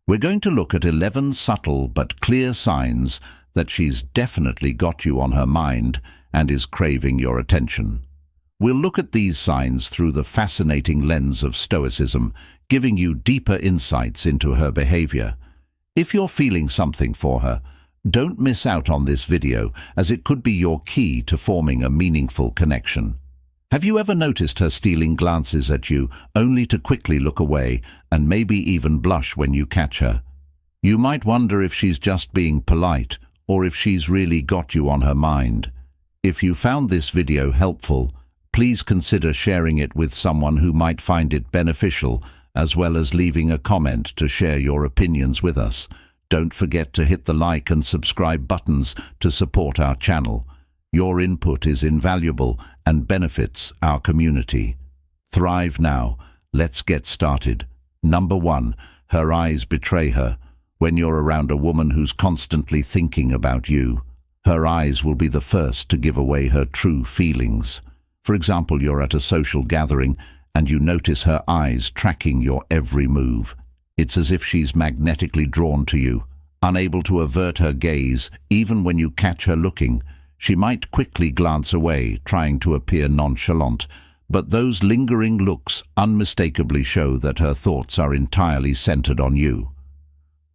We're going to look at 11 subtle but clear signs that she's definitely got you on her mind and is craving your attention. We'll look at these signs through the fascinating lens of Stoicism, giving you deeper insights into her behavior. If you're feeling something for her, don't miss out on this video, as it could be your key to forming a meaningful connection. Have you ever noticed her stealing glances at you, only to quickly look away and maybe even blush when you catch her? You might wonder if she's just being polite or if she's really got you on her mind. If you found this video helpful, please consider sharing it with someone who might find it beneficial, as well as leaving a comment to share your opinions with us. Don't forget to hit the like and subscribe buttons to support our channel. Your input is invaluable and benefits our community. Thrive now. Let's get started. Number 1. Her eyes betray her. When you're around a woman who's constantly thinking about you, her eyes will be the first to give away her true feelings. For example, you're at a social gathering and you notice her eyes tracking your every move. It's as if she's magnetically drawn to you, unable to avert her gaze even when you catch her looking. She might quickly glance away, trying to appear nonchalant, but those lingering looks unmistakably show that her thoughts are entirely centered on you.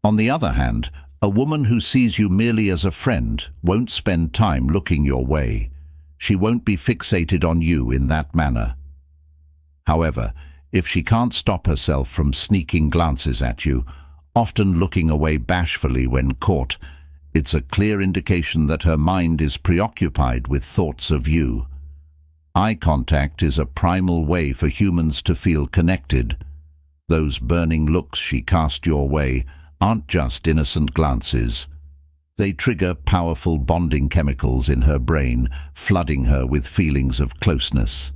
On the other hand, a woman who sees you merely as a friend won't spend time looking your way. She won't be fixated on you in that manner. However, if she can't stop herself from sneaking glances at you, often looking away bashfully when caught, it's a clear indication that her mind is preoccupied with thoughts of you. Eye contact is a primal way for humans to feel connected. Those burning looks she cast your way aren't just innocent glances. They trigger powerful bonding chemicals in her brain, flooding her with feelings of closeness.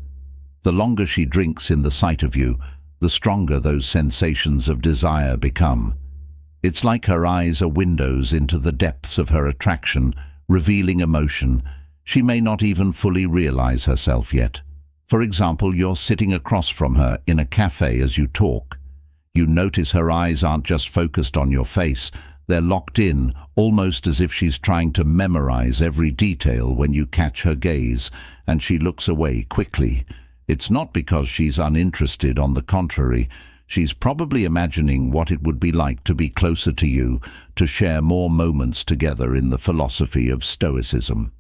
The longer she drinks in the sight of you, the stronger those sensations of desire become. It's like her eyes are windows into the depths of her attraction, revealing emotion she may not even fully realize herself yet. For example, you're sitting across from her in a cafe as you talk. You notice her eyes aren't just focused on your face, they're locked in, almost as if she's trying to memorize every detail when you catch her gaze, and she looks away quickly. It's not because she's uninterested, on the contrary. She's probably imagining what it would be like to be closer to you, to share more moments together in the philosophy of Stoicism.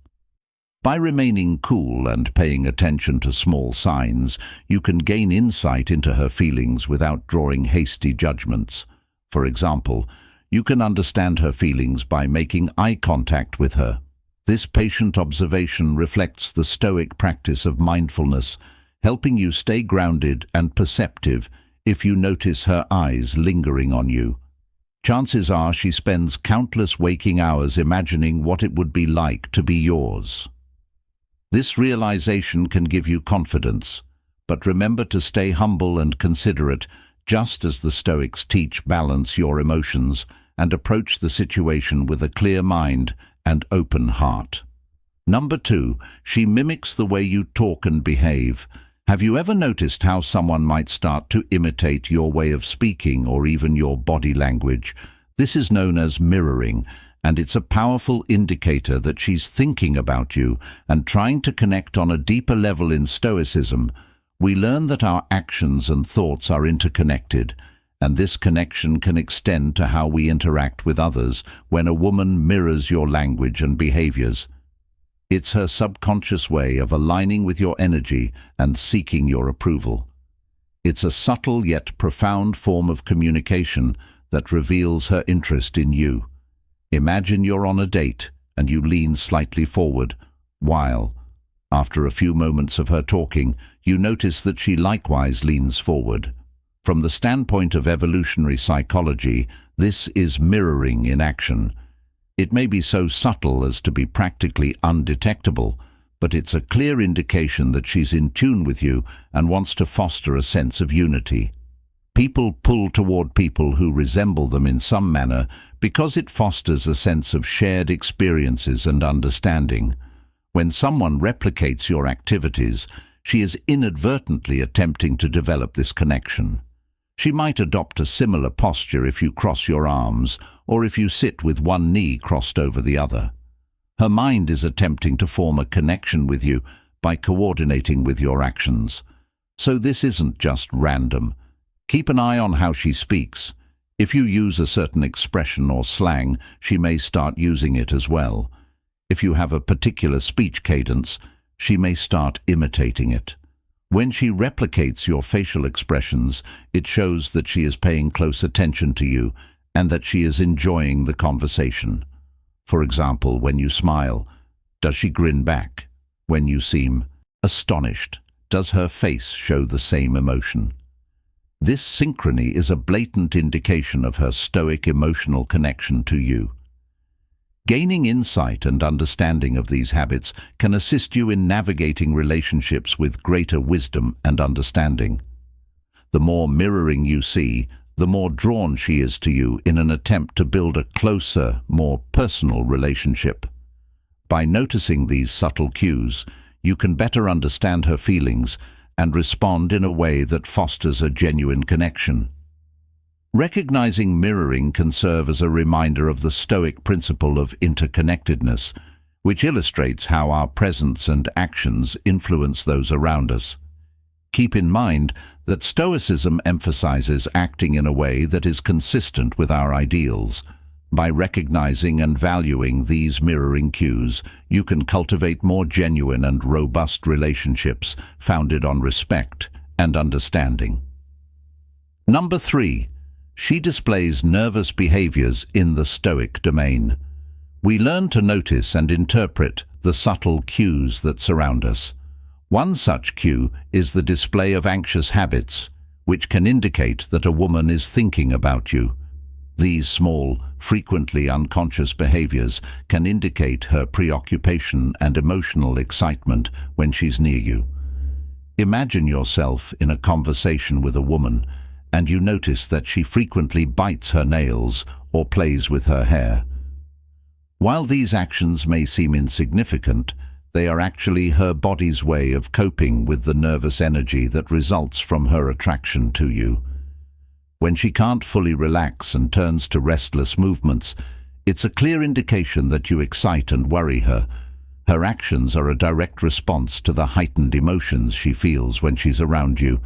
By remaining cool and paying attention to small signs, you can gain insight into her feelings without drawing hasty judgments. For example, you can understand her feelings by making eye contact with her. This patient observation reflects the Stoic practice of mindfulness, helping you stay grounded and perceptive if you notice her eyes lingering on you. Chances are she spends countless waking hours imagining what it would be like to be yours. This realization can give you confidence, but remember to stay humble and considerate, just as the Stoics teach. Balance your emotions and approach the situation with a clear mind and open heart. Number 2, she mimics the way you talk and behave. Have you ever noticed how someone might start to imitate your way of speaking or even your body language? This is known as mirroring, and it's a powerful indicator that she's thinking about you and trying to connect on a deeper level. In Stoicism, we learn that our actions and thoughts are interconnected, and this connection can extend to how we interact with others. When a woman mirrors your language and behaviors, it's her subconscious way of aligning with your energy and seeking your approval. It's a subtle yet profound form of communication that reveals her interest in you. Imagine you're on a date and you lean slightly forward, while, after a few moments of her talking, you notice that she likewise leans forward. From the standpoint of evolutionary psychology, this is mirroring in action. It may be so subtle as to be practically undetectable, but it's a clear indication that she's in tune with you and wants to foster a sense of unity. People pull toward people who resemble them in some manner because it fosters a sense of shared experiences and understanding. When someone replicates your activities, she is inadvertently attempting to develop this connection. She might adopt a similar posture if you cross your arms or if you sit with one knee crossed over the other. Her mind is attempting to form a connection with you by coordinating with your actions. So this isn't just random. Keep an eye on how she speaks. If you use a certain expression or slang, she may start using it as well. If you have a particular speech cadence, she may start imitating it. When she replicates your facial expressions, it shows that she is paying close attention to you and that she is enjoying the conversation. For example, when you smile, does she grin back? When you seem astonished, does her face show the same emotion? This synchrony is a blatant indication of her stoic emotional connection to you. Gaining insight and understanding of these habits can assist you in navigating relationships with greater wisdom and understanding. The more mirroring you see, the more drawn she is to you in an attempt to build a closer, more personal relationship. By noticing these subtle cues, you can better understand her feelings and respond in a way that fosters a genuine connection. Recognizing mirroring can serve as a reminder of the Stoic principle of interconnectedness, which illustrates how our presence and actions influence those around us. Keep in mind that Stoicism emphasizes acting in a way that is consistent with our ideals. By recognizing and valuing these mirroring cues, you can cultivate more genuine and robust relationships founded on respect and understanding. Number 3. She displays nervous behaviors in the Stoic domain. We learn to notice and interpret the subtle cues that surround us. One such cue is the display of anxious habits, which can indicate that a woman is thinking about you. These small, frequently unconscious behaviors can indicate her preoccupation and emotional excitement when she's near you. Imagine yourself in a conversation with a woman, and you notice that she frequently bites her nails or plays with her hair. While these actions may seem insignificant, they are actually her body's way of coping with the nervous energy that results from her attraction to you. When she can't fully relax and turns to restless movements, it's a clear indication that you excite and worry her. Her actions are a direct response to the heightened emotions she feels when she's around you.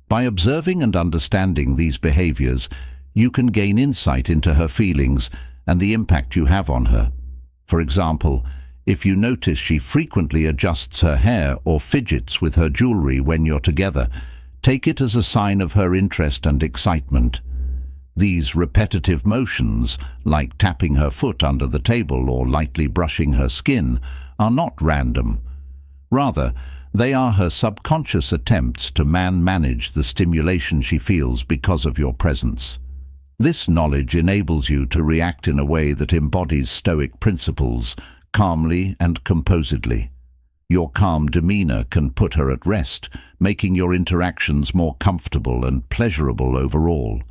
By observing and understanding these behaviors, you can gain insight into her feelings and the impact you have on her. For example, if you notice she frequently adjusts her hair or fidgets with her jewelry when you're together, take it as a sign of her interest and excitement. These repetitive motions, like tapping her foot under the table or lightly brushing her skin, are not random. Rather, they are her subconscious attempts to manage the stimulation she feels because of your presence. This knowledge enables you to react in a way that embodies Stoic principles, calmly and composedly. Your calm demeanor can put her at rest, making your interactions more comfortable and pleasurable overall.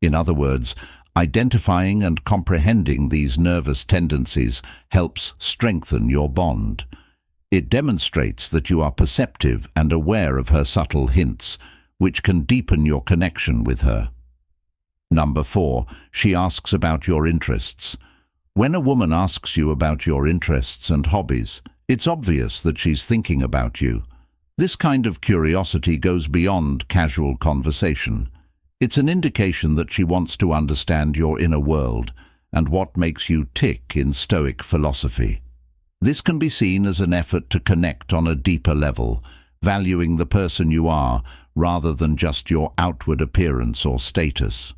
In other words, identifying and comprehending these nervous tendencies helps strengthen your bond. It demonstrates that you are perceptive and aware of her subtle hints, which can deepen your connection with her. Number 4. She asks about your interests. When a woman asks you about your interests and hobbies, it's obvious that she's thinking about you. This kind of curiosity goes beyond casual conversation. It's an indication that she wants to understand your inner world and what makes you tick in Stoic philosophy. This can be seen as an effort to connect on a deeper level, valuing the person you are rather than just your outward appearance or status.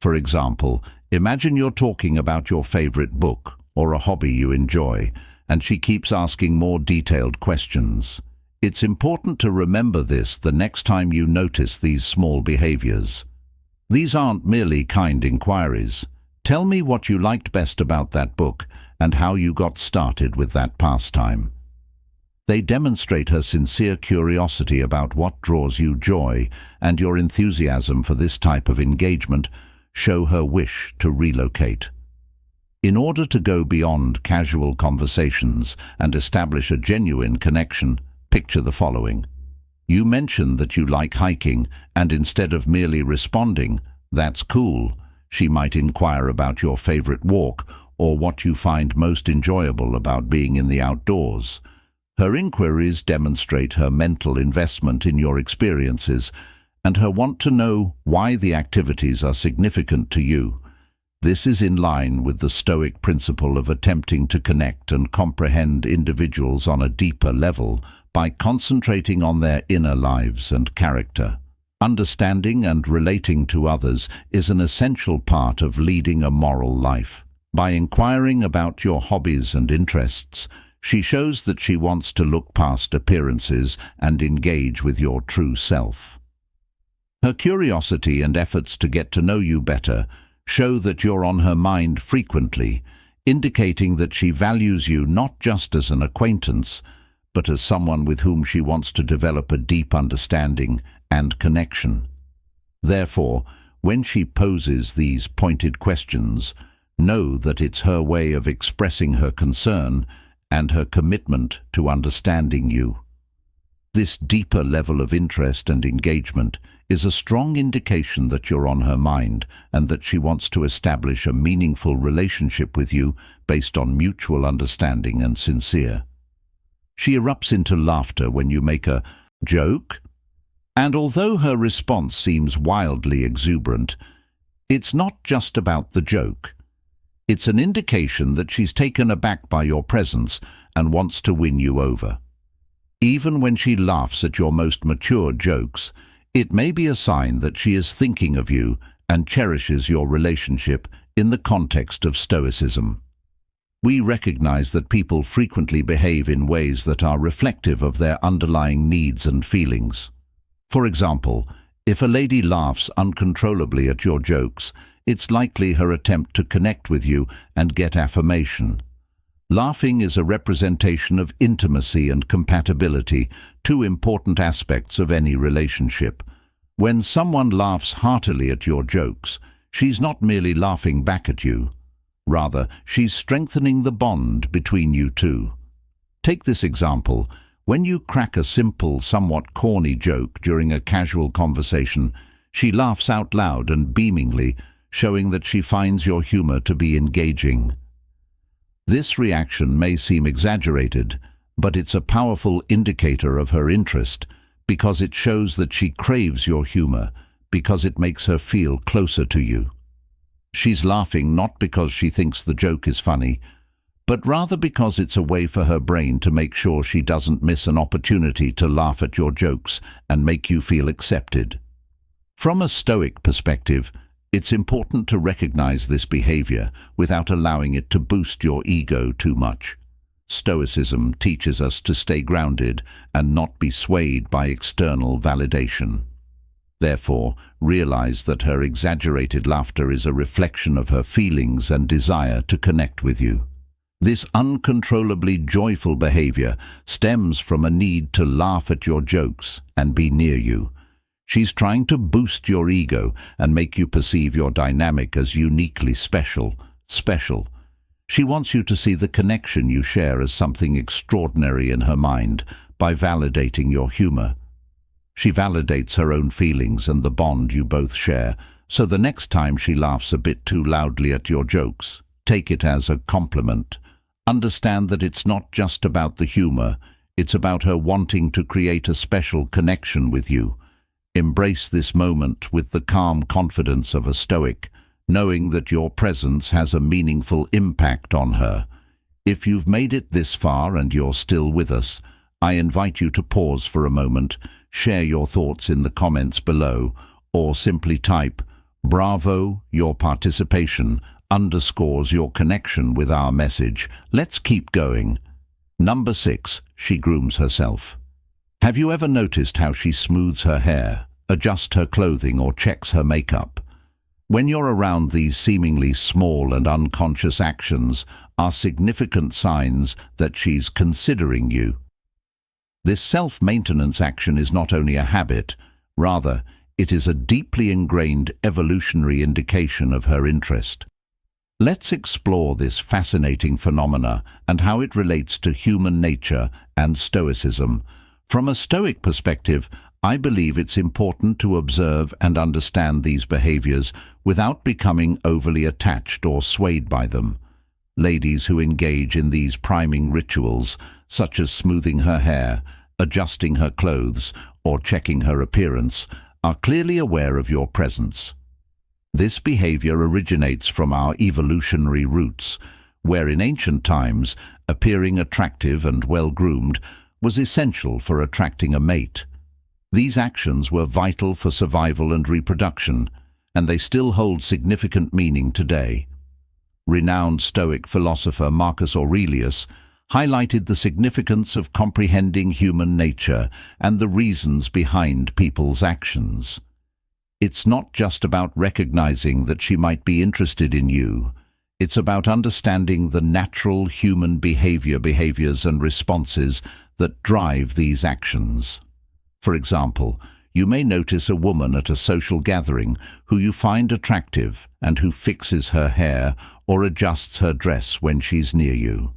For example, imagine you're talking about your favorite book or a hobby you enjoy, and she keeps asking more detailed questions. It's important to remember this the next time you notice these small behaviors. These aren't merely kind inquiries. Tell me what you liked best about that book and how you got started with that pastime. They demonstrate her sincere curiosity about what draws you joy, and your enthusiasm for this type of engagement show her wish to relocate. In order to go beyond casual conversations and establish a genuine connection, picture the following. You mention that you like hiking, and instead of merely responding, "That's cool," she might inquire about your favorite walk or what you find most enjoyable about being in the outdoors. Her inquiries demonstrate her mental investment in your experiences and her want to know why the activities are significant to you. This is in line with the Stoic principle of attempting to connect and comprehend individuals on a deeper level by concentrating on their inner lives and character. Understanding and relating to others is an essential part of leading a moral life. By inquiring about your hobbies and interests, she shows that she wants to look past appearances and engage with your true self. Her curiosity and efforts to get to know you better show that you're on her mind frequently, indicating that she values you not just as an acquaintance, but as someone with whom she wants to develop a deep understanding and connection. Therefore, when she poses these pointed questions, know that it's her way of expressing her concern and her commitment to understanding you. This deeper level of interest and engagement is a strong indication that you're on her mind and that she wants to establish a meaningful relationship with you based on mutual understanding and sincere. She erupts into laughter when you make a joke, and although her response seems wildly exuberant, it's not just about the joke. It's an indication that she's taken aback by your presence and wants to win you over. Even when she laughs at your most mature jokes, it may be a sign that she is thinking of you and cherishes your relationship in the context of Stoicism. We recognize that people frequently behave in ways that are reflective of their underlying needs and feelings. For example, if a lady laughs uncontrollably at your jokes, it's likely her attempt to connect with you and get affirmation. Laughing is a representation of intimacy and compatibility, two important aspects of any relationship. When someone laughs heartily at your jokes, she's not merely laughing back at you. Rather, she's strengthening the bond between you two. Take this example. When you crack a simple, somewhat corny joke during a casual conversation, she laughs out loud and beamingly, showing that she finds your humor to be engaging. This reaction may seem exaggerated, but it's a powerful indicator of her interest because it shows that she craves your humor, because it makes her feel closer to you. She's laughing not because she thinks the joke is funny, but rather because it's a way for her brain to make sure she doesn't miss an opportunity to laugh at your jokes and make you feel accepted. From a Stoic perspective, it's important to recognize this behavior without allowing it to boost your ego too much. Stoicism teaches us to stay grounded and not be swayed by external validation. Therefore, realize that her exaggerated laughter is a reflection of her feelings and desire to connect with you. This uncontrollably joyful behavior stems from a need to laugh at your jokes and be near you. She's trying to boost your ego and make you perceive your dynamic as uniquely special. She wants you to see the connection you share as something extraordinary in her mind by validating your humor. She validates her own feelings and the bond you both share, so the next time she laughs a bit too loudly at your jokes, take it as a compliment. Understand that it's not just about the humor, it's about her wanting to create a special connection with you. Embrace this moment with the calm confidence of a Stoic, knowing that your presence has a meaningful impact on her. If you've made it this far and you're still with us, I invite you to pause for a moment, share your thoughts in the comments below, or simply type, "Bravo, your participation underscores your connection with our message. Let's keep going." Number 6, she grooms herself. Have you ever noticed how she smooths her hair, adjusts her clothing, or checks her makeup? When you're around, these seemingly small and unconscious actions are significant signs that she's considering you. This self-maintenance action is not only a habit, rather, it is a deeply ingrained evolutionary indication of her interest. Let's explore this fascinating phenomena and how it relates to human nature and Stoicism. From a Stoic perspective, I believe it's important to observe and understand these behaviors without becoming overly attached or swayed by them. Ladies who engage in these priming rituals, such as smoothing her hair, adjusting her clothes, or checking her appearance, are clearly aware of your presence. This behavior originates from our evolutionary roots, where in ancient times, appearing attractive and well-groomed was essential for attracting a mate. These actions were vital for survival and reproduction, and they still hold significant meaning today. Renowned Stoic philosopher Marcus Aurelius highlighted the significance of comprehending human nature and the reasons behind people's actions. It's not just about recognizing that she might be interested in you. It's about understanding the natural human behaviors and responses that drive these actions. For example, you may notice a woman at a social gathering who you find attractive and who fixes her hair or adjusts her dress when she's near you.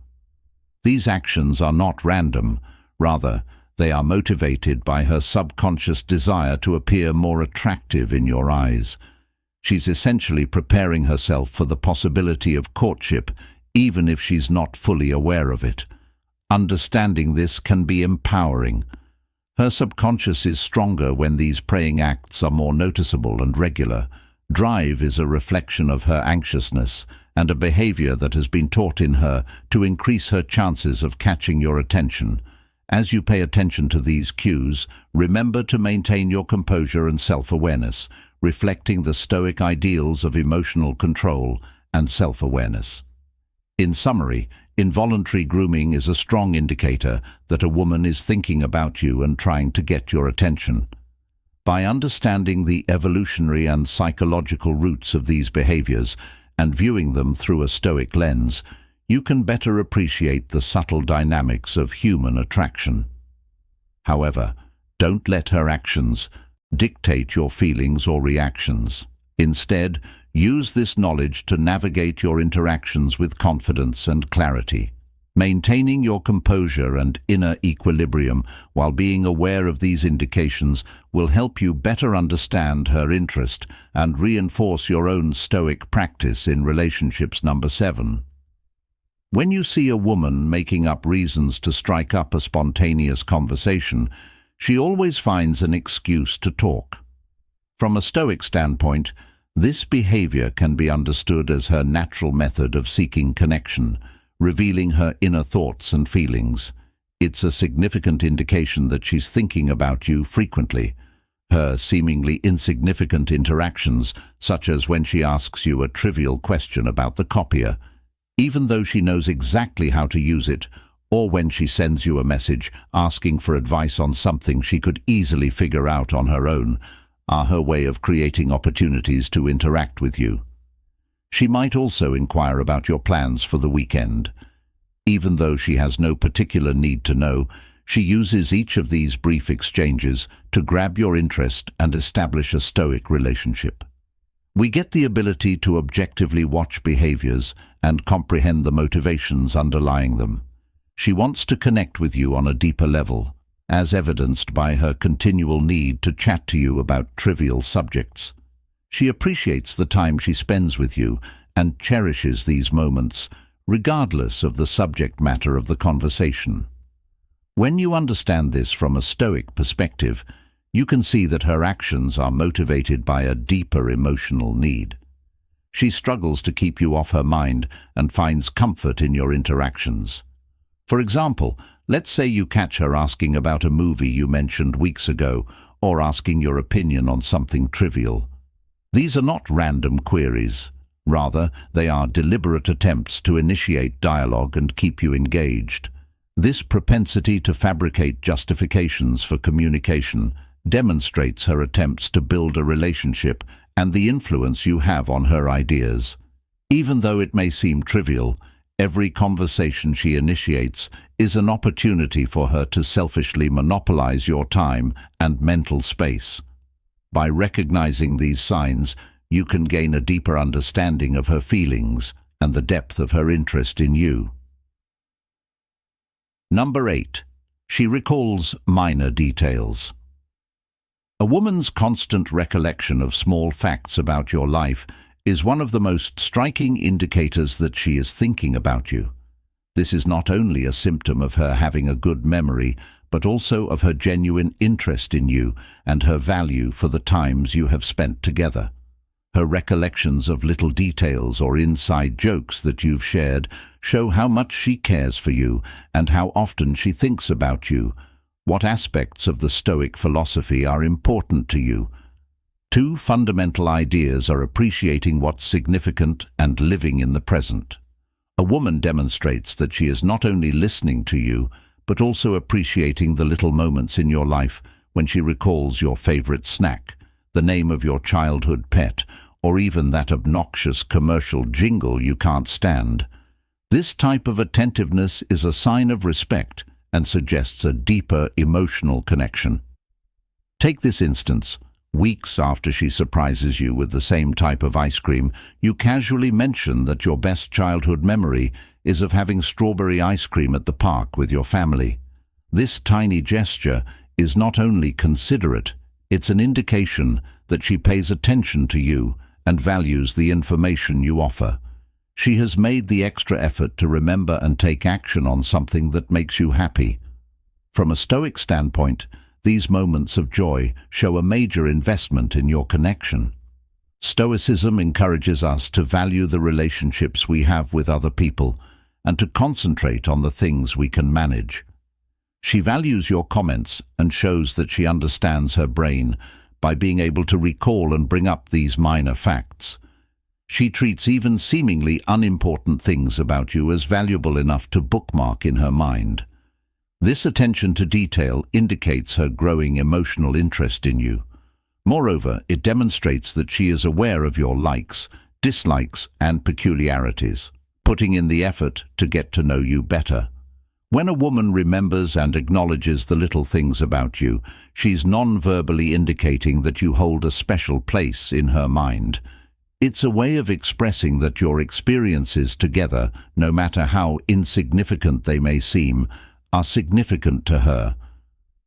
These actions are not random. Rather, they are motivated by her subconscious desire to appear more attractive in your eyes. She's essentially preparing herself for the possibility of courtship, even if she's not fully aware of it. Understanding this can be empowering. Her subconscious is stronger when these preying acts are more noticeable and regular. Drive is a reflection of her anxiousness and a behavior that has been taught in her to increase her chances of catching your attention. As you pay attention to these cues, remember to maintain your composure and self-awareness, reflecting the Stoic ideals of emotional control and self-awareness. In summary, involuntary grooming is a strong indicator that a woman is thinking about you and trying to get your attention. By understanding the evolutionary and psychological roots of these behaviors and viewing them through a Stoic lens, you can better appreciate the subtle dynamics of human attraction. However, don't let her actions dictate your feelings or reactions. Instead, use this knowledge to navigate your interactions with confidence and clarity. Maintaining your composure and inner equilibrium while being aware of these indications will help you better understand her interest and reinforce your own Stoic practice in relationships. Number 7. When you see a woman making up reasons to strike up a spontaneous conversation, she always finds an excuse to talk. From a Stoic standpoint, this behavior can be understood as her natural method of seeking connection, revealing her inner thoughts and feelings. It's a significant indication that she's thinking about you frequently. Her seemingly insignificant interactions, such as when she asks you a trivial question about the copier, even though she knows exactly how to use it, or when she sends you a message asking for advice on something she could easily figure out on her own, are her way of creating opportunities to interact with you. She might also inquire about your plans for the weekend. Even though she has no particular need to know, she uses each of these brief exchanges to grab your interest and establish a Stoic relationship. We get the ability to objectively watch behaviors and comprehend the motivations underlying them. She wants to connect with you on a deeper level, as evidenced by her continual need to chat to you about trivial subjects. She appreciates the time she spends with you and cherishes these moments, regardless of the subject matter of the conversation. When you understand this from a Stoic perspective, you can see that her actions are motivated by a deeper emotional need. She struggles to keep you off her mind and finds comfort in your interactions. For example, let's say you catch her asking about a movie you mentioned weeks ago, or asking your opinion on something trivial. These are not random queries. Rather, they are deliberate attempts to initiate dialogue and keep you engaged. This propensity to fabricate justifications for communication demonstrates her attempts to build a relationship and the influence you have on her ideas. Even though it may seem trivial, every conversation she initiates is an opportunity for her to selfishly monopolize your time and mental space. By recognizing these signs, you can gain a deeper understanding of her feelings and the depth of her interest in you. Number 8. She recalls minor details. A woman's constant recollection of small facts about your life is one of the most striking indicators that she is thinking about you. This is not only a symptom of her having a good memory, but also of her genuine interest in you and her value for the times you have spent together. Her recollections of little details or inside jokes that you've shared show how much she cares for you and how often she thinks about you. What aspects of the Stoic philosophy are important to you? Two fundamental ideas are appreciating what's significant and living in the present. A woman demonstrates that she is not only listening to you, but also appreciating the little moments in your life when she recalls your favorite snack, the name of your childhood pet, or even that obnoxious commercial jingle you can't stand. This type of attentiveness is a sign of respect and suggests a deeper emotional connection. Take this instance. Weeks after she surprises you with the same type of ice cream, you casually mention that your best childhood memory is of having strawberry ice cream at the park with your family. This tiny gesture is not only considerate, it's an indication that she pays attention to you and values the information you offer. She has made the extra effort to remember and take action on something that makes you happy. From a Stoic standpoint, these moments of joy show a major investment in your connection. Stoicism encourages us to value the relationships we have with other people and to concentrate on the things we can manage. She values your comments and shows that she understands her brain by being able to recall and bring up these minor facts. She treats even seemingly unimportant things about you as valuable enough to bookmark in her mind. This attention to detail indicates her growing emotional interest in you. Moreover, it demonstrates that she is aware of your likes, dislikes, and peculiarities, putting in the effort to get to know you better. When a woman remembers and acknowledges the little things about you, she's non-verbally indicating that you hold a special place in her mind. It's a way of expressing that your experiences together, no matter how insignificant they may seem, are significant to her.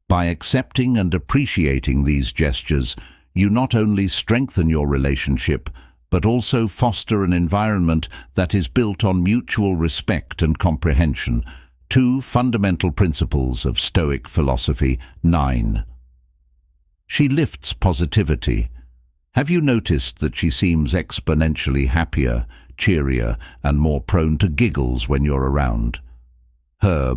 By accepting and appreciating these gestures, you not only strengthen your relationship, but also foster an environment that is built on mutual respect and comprehension. Two fundamental principles of Stoic philosophy. 9. She lifts positivity. Have you noticed that she seems exponentially happier, cheerier, and more prone to giggles when you're around? Her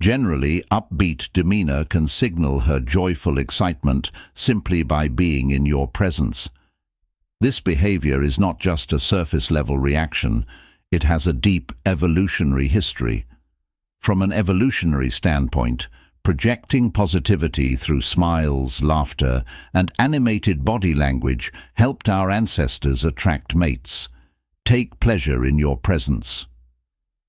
generally upbeat demeanor can signal her joyful excitement simply by being in your presence. This behavior is not just a surface-level reaction, it has a deep evolutionary history. From an evolutionary standpoint, projecting positivity through smiles, laughter, and animated body language helped our ancestors attract mates. Take pleasure in your presence.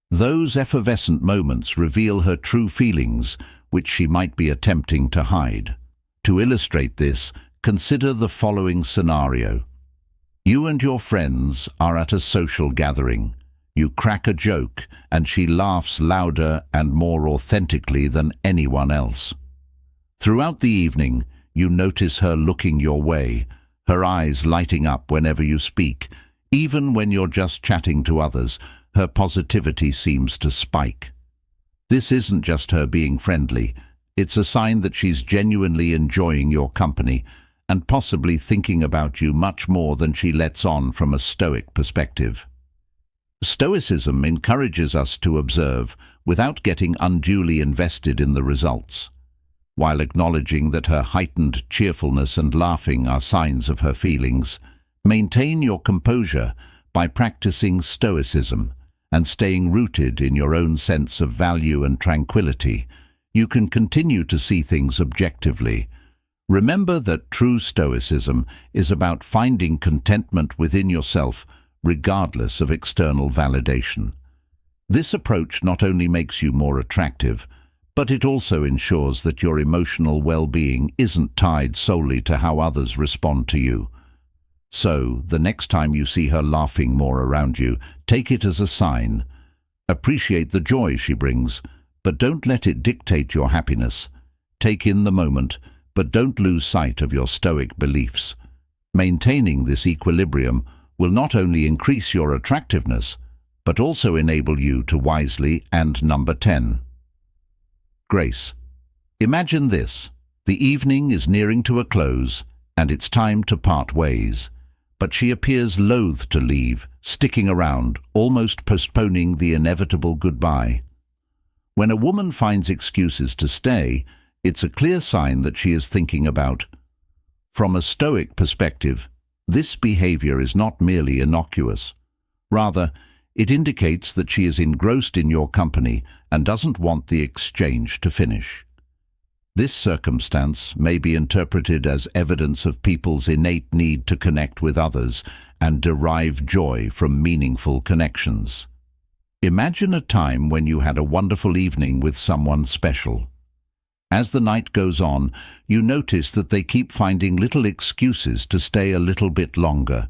Those effervescent moments reveal her true feelings, which she might be attempting to hide. To illustrate this, consider the following scenario. You and your friends are at a social gathering. You crack a joke, and she laughs louder and more authentically than anyone else. Throughout the evening, you notice her looking your way, her eyes lighting up whenever you speak. Even when you're just chatting to others, her positivity seems to spike. This isn't just her being friendly. It's a sign that she's genuinely enjoying your company and possibly thinking about you much more than she lets on from a Stoic perspective. Stoicism encourages us to observe without getting unduly invested in the results. While acknowledging that her heightened cheerfulness and laughing are signs of her feelings, maintain your composure by practicing Stoicism and staying rooted in your own sense of value and tranquility. You can continue to see things objectively. Remember that true Stoicism is about finding contentment within yourself regardless of external validation. This approach not only makes you more attractive, but it also ensures that your emotional well-being isn't tied solely to how others respond to you. So, the next time you see her laughing more around you, take it as a sign. Appreciate the joy she brings, but don't let it dictate your happiness. Take in the moment, but don't lose sight of your Stoic beliefs. Maintaining this equilibrium will not only increase your attractiveness, but also enable you to wisely. And number 10. Grace. Imagine this. The evening is nearing to a close, and it's time to part ways. But she appears loath to leave, sticking around, almost postponing the inevitable goodbye. When a woman finds excuses to stay, it's a clear sign that she is thinking about. From a Stoic perspective, this behavior is not merely innocuous. Rather, it indicates that she is engrossed in your company and doesn't want the exchange to finish. This circumstance may be interpreted as evidence of people's innate need to connect with others and derive joy from meaningful connections. Imagine a time when you had a wonderful evening with someone special. As the night goes on, you notice that they keep finding little excuses to stay a little bit longer.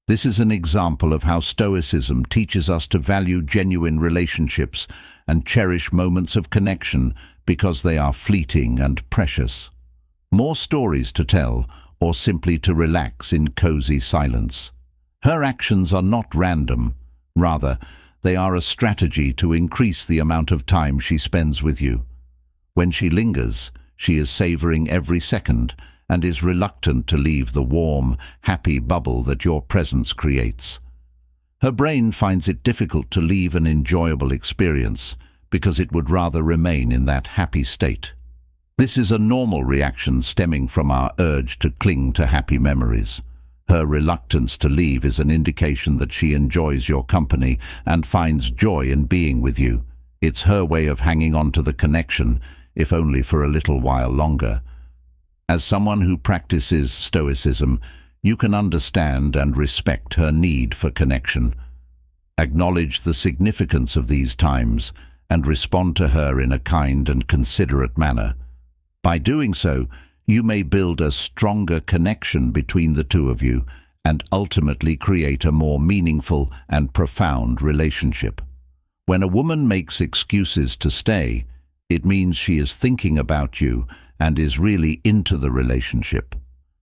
This is an example of how Stoicism teaches us to value genuine relationships and cherish moments of connection because they are fleeting and precious. More stories to tell, or simply to relax in cozy silence. Her actions are not random. Rather, they are a strategy to increase the amount of time she spends with you. When she lingers, she is savoring every second and is reluctant to leave the warm, happy bubble that your presence creates. Her brain finds it difficult to leave an enjoyable experience because it would rather remain in that happy state. This is a normal reaction stemming from our urge to cling to happy memories. Her reluctance to leave is an indication that she enjoys your company and finds joy in being with you. It's her way of hanging on to the connection, if only for a little while longer. As someone who practices Stoicism, you can understand and respect her need for connection. Acknowledge the significance of these times and respond to her in a kind and considerate manner. By doing so, you may build a stronger connection between the two of you and ultimately create a more meaningful and profound relationship. When a woman makes excuses to stay, it means she is thinking about you and is really into the relationship.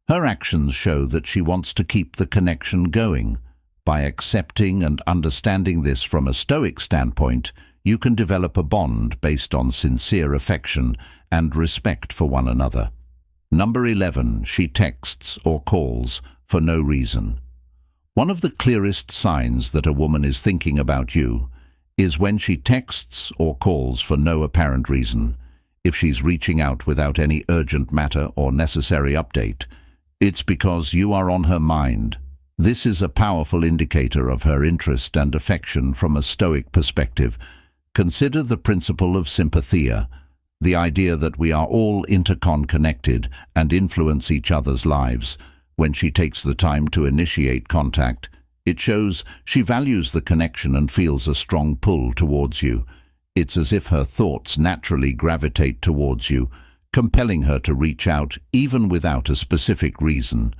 Her actions show that she wants to keep the connection going. By accepting and understanding this from a Stoic standpoint, you can develop a bond based on sincere affection and respect for one another. Number 11. She texts or calls for no reason. One of the clearest signs that a woman is thinking about you is when she texts or calls for no apparent reason. If she's reaching out without any urgent matter or necessary update, it's because you are on her mind. This is a powerful indicator of her interest and affection from a Stoic perspective. Consider the principle of sympathia, the idea that we are all interconnected and influence each other's lives. When she takes the time to initiate contact, it shows she values the connection and feels a strong pull towards you. It's as if her thoughts naturally gravitate towards you, compelling her to reach out even without a specific reason.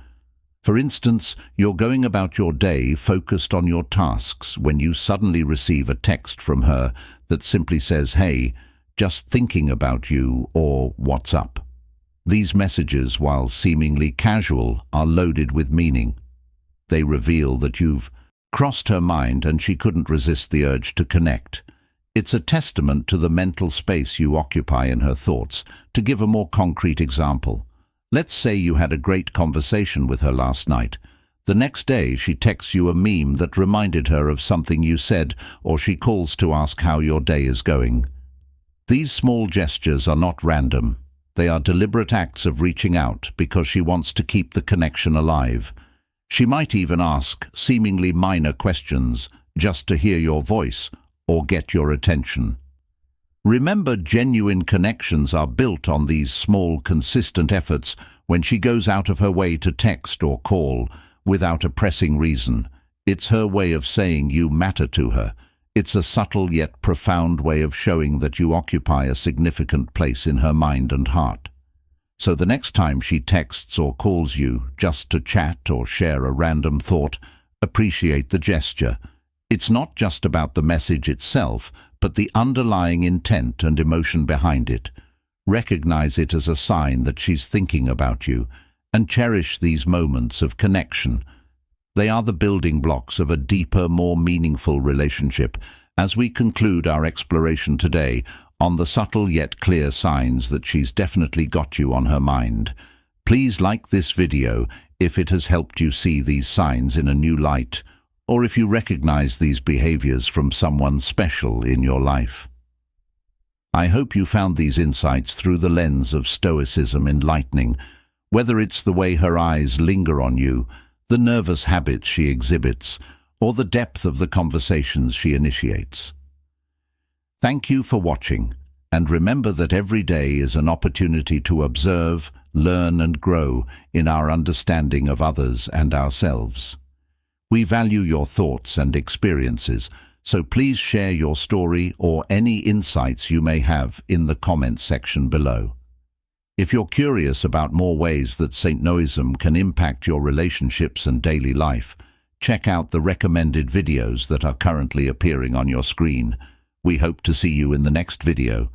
For instance, you're going about your day focused on your tasks when you suddenly receive a text from her that simply says, "Hey, just thinking about you," or "What's up?" These messages, while seemingly casual, are loaded with meaning. They reveal that you've crossed her mind and she couldn't resist the urge to connect. It's a testament to the mental space you occupy in her thoughts. To give a more concrete example, let's say you had a great conversation with her last night. The next day she texts you a meme that reminded her of something you said, or she calls to ask how your day is going. These small gestures are not random. They are deliberate acts of reaching out because she wants to keep the connection alive. She might even ask seemingly minor questions just to hear your voice or get your attention. Remember, genuine connections are built on these small, consistent efforts. When she goes out of her way to text or call without a pressing reason, it's her way of saying you matter to her. It's a subtle yet profound way of showing that you occupy a significant place in her mind and heart. So the next time she texts or calls you just to chat or share a random thought, appreciate the gesture. It's not just about the message itself, but the underlying intent and emotion behind it. Recognize it as a sign that she's thinking about you, and cherish these moments of connection. They are the building blocks of a deeper, more meaningful relationship. As we conclude our exploration today on the subtle yet clear signs that she's definitely got you on her mind, please like this video if it has helped you see these signs in a new light, or if you recognize these behaviors from someone special in your life. I hope you found these insights through the lens of Stoicism enlightening, whether it's the way her eyes linger on you, the nervous habits she exhibits, or the depth of the conversations she initiates. Thank you for watching, and remember that every day is an opportunity to observe, learn and grow in our understanding of others and ourselves. We value your thoughts and experiences, so please share your story or any insights you may have in the comments section below. If you're curious about more ways that Stoicism can impact your relationships and daily life, check out the recommended videos that are currently appearing on your screen. We hope to see you in the next video.